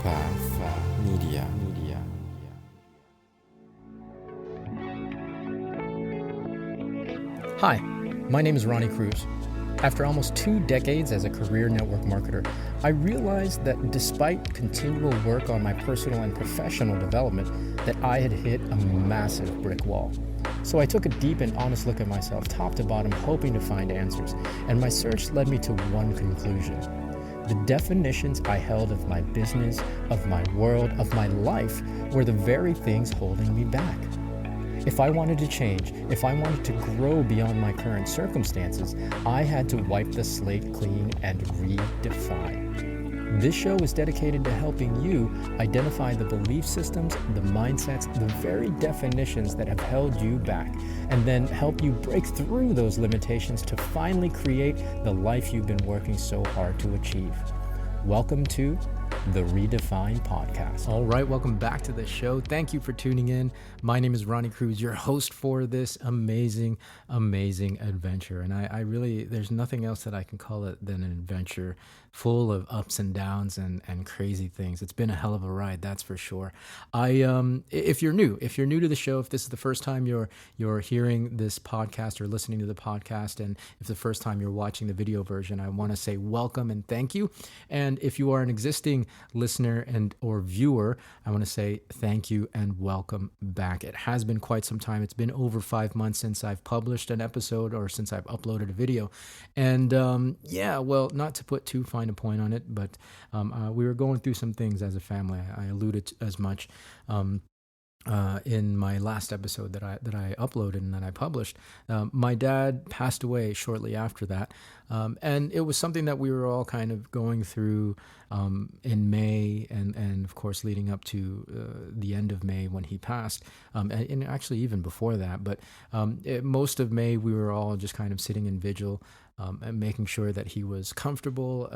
Media. Hi, my name is Ronnie Cruz. After almost 2 decades as a career network marketer, I realized that despite continual work on my personal and professional development, that I had hit a massive brick wall. So I took a deep and honest look at myself, top to bottom, hoping to find answers, and my search led me to one conclusion. The definitions I held of my business, of my world, of my life were the very things holding me back. If I wanted to change, if I wanted to grow beyond my current circumstances, I had to wipe the slate clean and redefine. This show is dedicated to helping you identify the belief systems, the mindsets, the very definitions that have held you back, and then help you break through those limitations to finally create the life you've been working so hard to achieve. Welcome to the Redefine Podcast. All right, welcome back to the show. Thank you for tuning in. My name is Ronnie Cruz, your host for this amazing adventure. And I really, there's nothing else that I can call it than an adventure full of ups and downs and crazy things. It's been a hell of a ride, that's for sure. If you're new to the show, if this is the first time you're hearing this podcast or listening to the podcast, and if the first time you're watching the video version, I want to say welcome and thank you. And if you are an existing listener and or viewer, I want to say thank you and welcome back. It has been quite some time. It's been over 5 months since I've published an episode or since I've uploaded a video. And not to put too fine a point on it, but we were going through some things as a family. I alluded to as much in my last episode that I uploaded and that I published. My dad passed away shortly after that, and it was something that we were all kind of going through in May, and of course leading up to the end of May when he passed, and actually even before that. But most of May we were all just kind of sitting in vigil. And making sure that he was comfortable,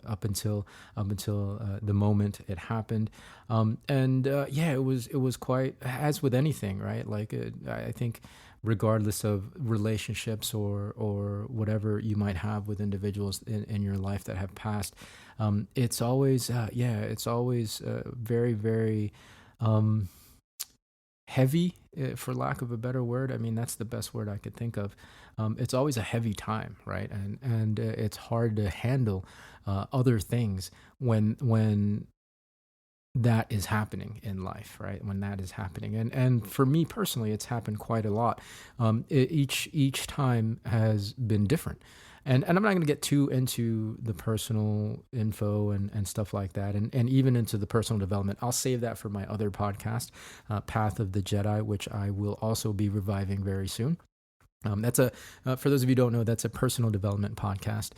up until the moment it happened, it was quite, as with anything, right? Like I think, regardless of relationships or whatever you might have with individuals in your life that have passed, it's always very, very heavy, for lack of a better word. I mean, that's the best word I could think of. It's always a heavy time, right? And it's hard to handle other things when that is happening in life, right? When that is happening, and for me personally, it's happened quite a lot. Each time has been different. And I'm not going to get too into the personal info and stuff like that, and even into the personal development. I'll save that for my other podcast, Path of the Jedi, which I will also be reviving very soon. That's for those of you who don't know, that's a personal development podcast.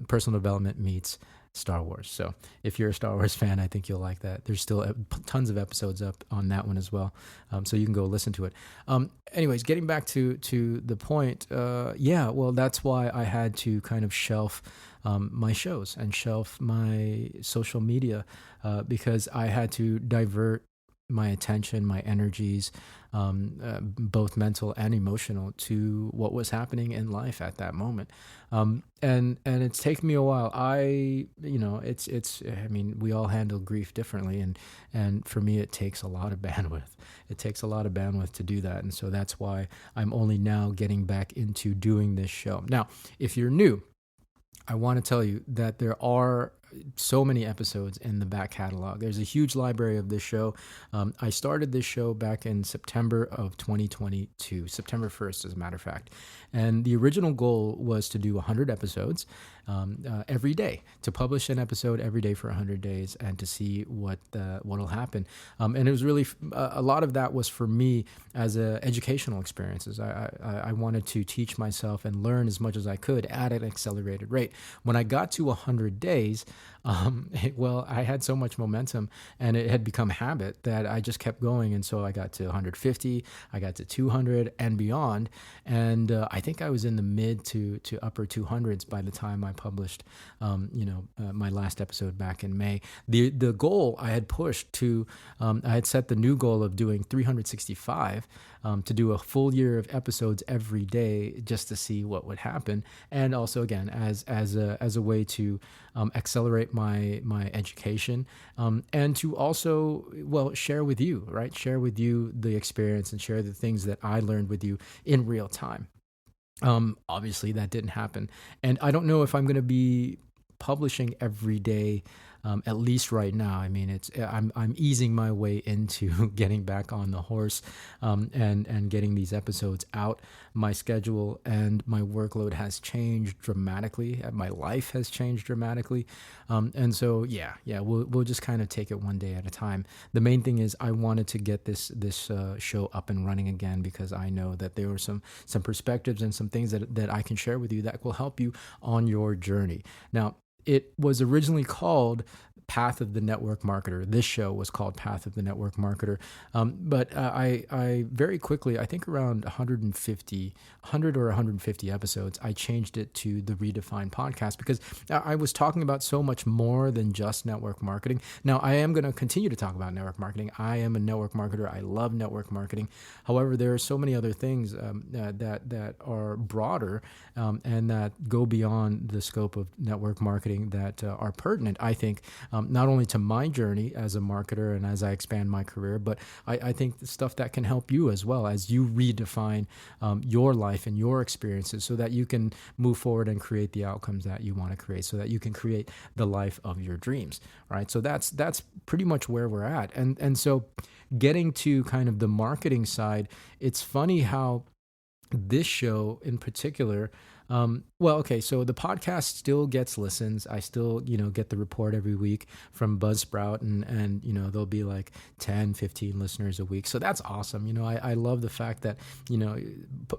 Personal development meets Star Wars. So if you're a Star Wars fan, I think you'll like that. There's still tons of episodes up on that one as well. So you can go listen to it. Anyways, getting back to the point, that's why I had to kind of shelf my shows and shelf my social media, because I had to divert my attention, my energies, both mental and emotional, to what was happening in life at that moment. And it's taken me a while. I mean, we all handle grief differently, and for me, it takes a lot of bandwidth. It takes a lot of bandwidth to do that. And so that's why I'm only now getting back into doing this show. Now, if you're new, I want to tell you that there are so many episodes in the back catalog. There's a huge library of this show. I started this show back in September of 2022, September 1st, as a matter of fact. And the original goal was to do 100 episodes every day, to publish an episode every day for 100 days and to see what'll happen. And it was really, a lot of that was for me as educational experiences. I wanted to teach myself and learn as much as I could at an accelerated rate. When I got to 100 days, I had so much momentum and it had become habit that I just kept going. And so I got to 150, I got to 200 and beyond. And I think I was in the mid to upper 200s by the time I published, my last episode back in May. The goal I had pushed to, I had set the new goal of doing 365 to do a full year of episodes every day just to see what would happen, and also again as a way to accelerate my education, and to also share with you, right? Share with you the experience and share the things that I learned with you in real time. Obviously that didn't happen, and I don't know if I'm going to be publishing every day, at least right now. I mean, I'm easing my way into getting back on the horse, and getting these episodes out. My schedule and my workload has changed dramatically. My life has changed dramatically, and so we'll just kind of take it one day at a time. The main thing is I wanted to get this show up and running again, because I know that there were some perspectives and some things that I can share with you that will help you on your journey. Now, it was originally called Path of the Network Marketer. This show was called Path of the Network Marketer. But I very quickly, I think around 100 or 150 episodes, I changed it to the Redefine Podcast, because I was talking about so much more than just network marketing. Now, I am going to continue to talk about network marketing. I am a network marketer. I love network marketing. However, there are so many other things that are broader, and that go beyond the scope of network marketing that are pertinent, I think, not only to my journey as a marketer and as I expand my career, but I think the stuff that can help you as well as you redefine your life and your experiences, so that you can move forward and create the outcomes that you want to create, so that you can create the life of your dreams, right? So that's pretty much where we're at. And so getting to kind of the marketing side, it's funny how this show in particular, so the podcast still gets listens. I still, get the report every week from Buzzsprout, and there'll be like 10, 15 listeners a week. So that's awesome. I love the fact that,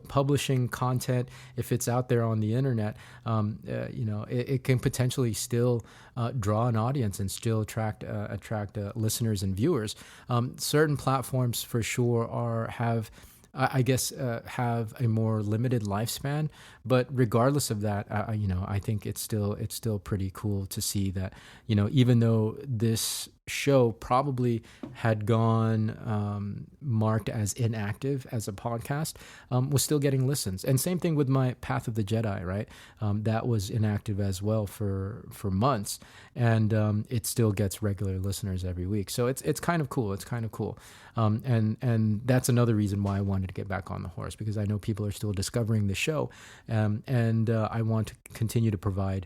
publishing content, if it's out there on the internet, it can potentially still draw an audience and still attract listeners and viewers. Certain platforms for sure have a more limited lifespan, but regardless of that, I think it's still pretty cool to see that, even though this show probably had gone marked as inactive as a podcast, was still getting listens. And same thing with my Path of the Jedi, right? That was inactive as well for months, and it still gets regular listeners every week. So it's kind of cool. It's kind of cool. And that's another reason why I wanted to get back on the horse, because I know people are still discovering the show, and I want to continue to provide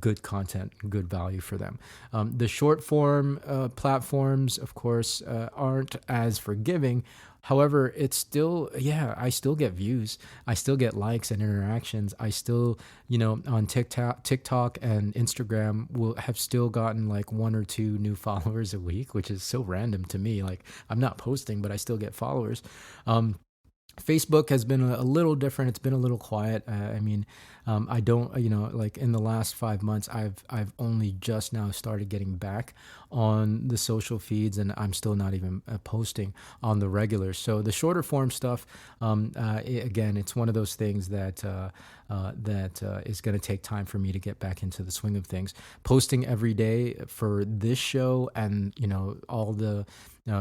good content, good value for them. The short form platforms, of course, aren't as forgiving. However, it's still, I still get views. I still get likes and interactions. I still, on TikTok and Instagram will have still gotten like 1 or 2 new followers a week, which is so random to me. Like, I'm not posting, but I still get followers. Facebook has been a little different. It's been a little quiet. I don't, like in the last 5 months, I've only just now started getting back on the social feeds, and I'm still not even posting on the regular. So the shorter form stuff, again, it's one of those things that is going to take time for me to get back into the swing of things. Posting every day for this show, and all the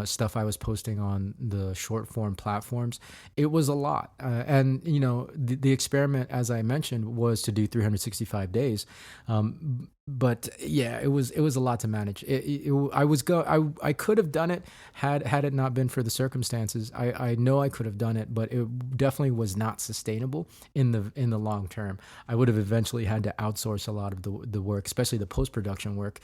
stuff I was posting on the short form platforms, it was a lot. And the experiment, as I mentioned, was to do 365 days. But yeah, it was a lot to manage. I could have done it had it not been for the circumstances. I know I could have done it, but it definitely was not sustainable in the long term. I would have eventually had to outsource a lot of the work, especially the post-production work,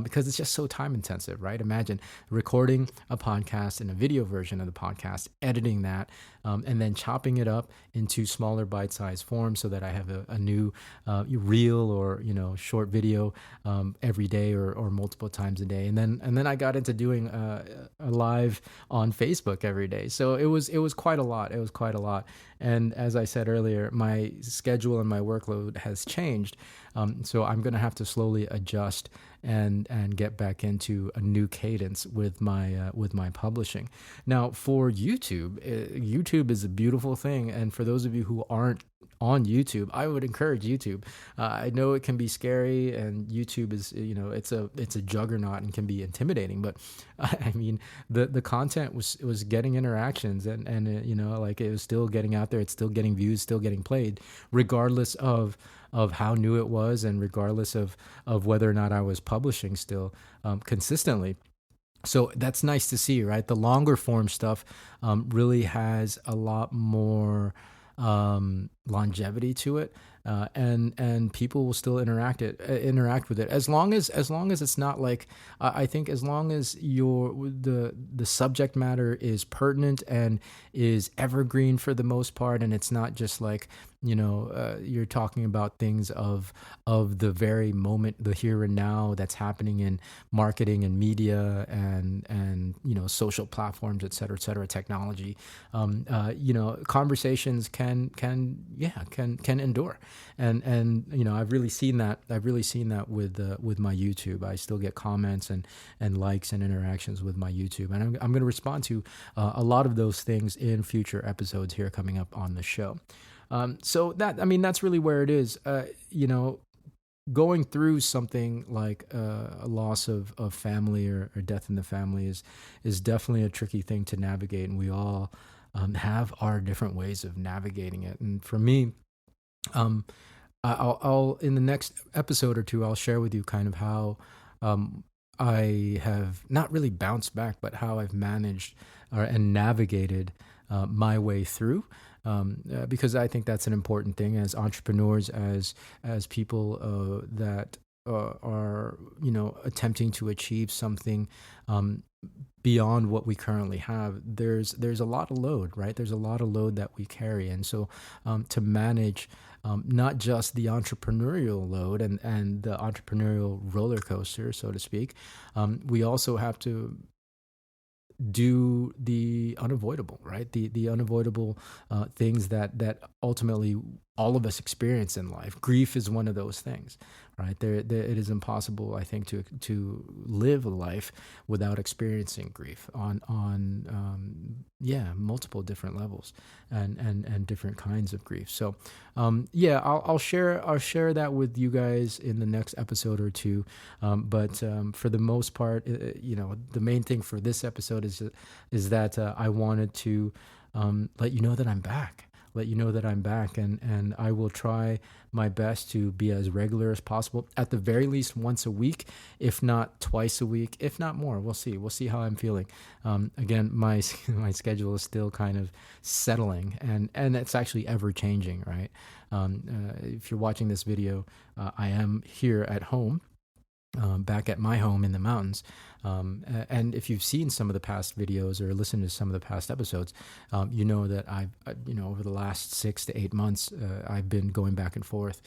because it's just so time intensive, right? Imagine recording a podcast and a video version of the podcast, editing that, and then chopping it up into smaller bite-sized forms so that I have a new reel or short video every day or multiple times a day, and then I got into doing a live on Facebook every day. So it was quite a lot. It was quite a lot, And as I said earlier, my schedule and my workload has changed. So I'm going to have to slowly adjust and get back into a new cadence with my publishing. Now, for YouTube, YouTube is a beautiful thing, and for those of you who aren't on YouTube, I would encourage YouTube. I know it can be scary, and YouTube is, it's a juggernaut and can be intimidating. But I mean, the content was getting interactions, and like, it was still getting out there. It's still getting views, still getting played, regardless of how new it was, and regardless of whether or not I was publishing still consistently. So that's nice to see, right? The longer form stuff really has a lot more longevity to it, and people will still interact with it, as long as it's not like, I think as long as the subject matter is pertinent and is evergreen for the most part, and it's not just like, you're talking about things of the very moment, the here and now, that's happening in marketing and media and social platforms, et cetera, technology. Conversations can endure, and I've really seen that with my YouTube. I still get comments and likes and interactions with my YouTube, and I'm going to respond to a lot of those things in future episodes here coming up on the show. So that's really where it is. Going through something like a loss of family or death in the family is definitely a tricky thing to navigate, and we all have our different ways of navigating it. And for me, I'll in the next episode or two, I'll share with you kind of how I have not really bounced back, but how I've managed and navigated my way through. Because I think that's an important thing as entrepreneurs, as people that are attempting to achieve something beyond what we currently have. There's a lot of load, right? There's a lot of load that we carry, and so to manage not just the entrepreneurial load and the entrepreneurial roller coaster, so to speak, we also have to do the unavoidable, right? The unavoidable things that ultimately all of us experience in life. Grief is one of those things, right? It is impossible, I think, to live a life without experiencing grief on multiple different levels and different kinds of grief. So I'll share that with you guys in the next episode or two. But for the most part, the main thing for this episode is that I wanted to let you know that I'm back. And I will try my best to be as regular as possible, at the very least once a week, if not twice a week, if not more. We'll see how I'm feeling. Again, my schedule is still kind of settling, and it's actually ever changing, right? If you're watching this video, I am here at home, back at my home in the mountains. And if you've seen some of the past videos or listened to some of the past episodes, you know that I've over the last 6 to 8 months, I've been going back and forth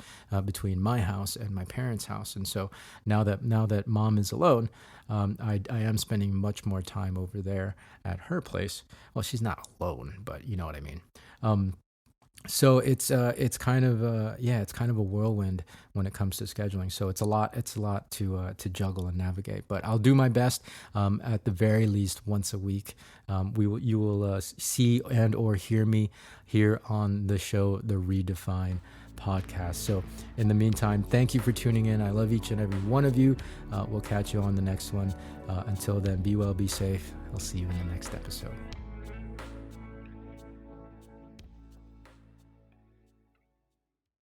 between my house and my parents' house. And so now that mom is alone, I am spending much more time over there at her place. Well, she's not alone, but you know what I mean. So it's kind of a whirlwind when it comes to scheduling. So it's a lot to juggle and navigate. But I'll do my best. At the very least once a week, you will see and or hear me here on the show, the Redefine Podcast. So in the meantime, thank you for tuning in. I love each and every one of you. We'll catch you on the next one. Until then, be well, be safe. I'll see you in the next episode.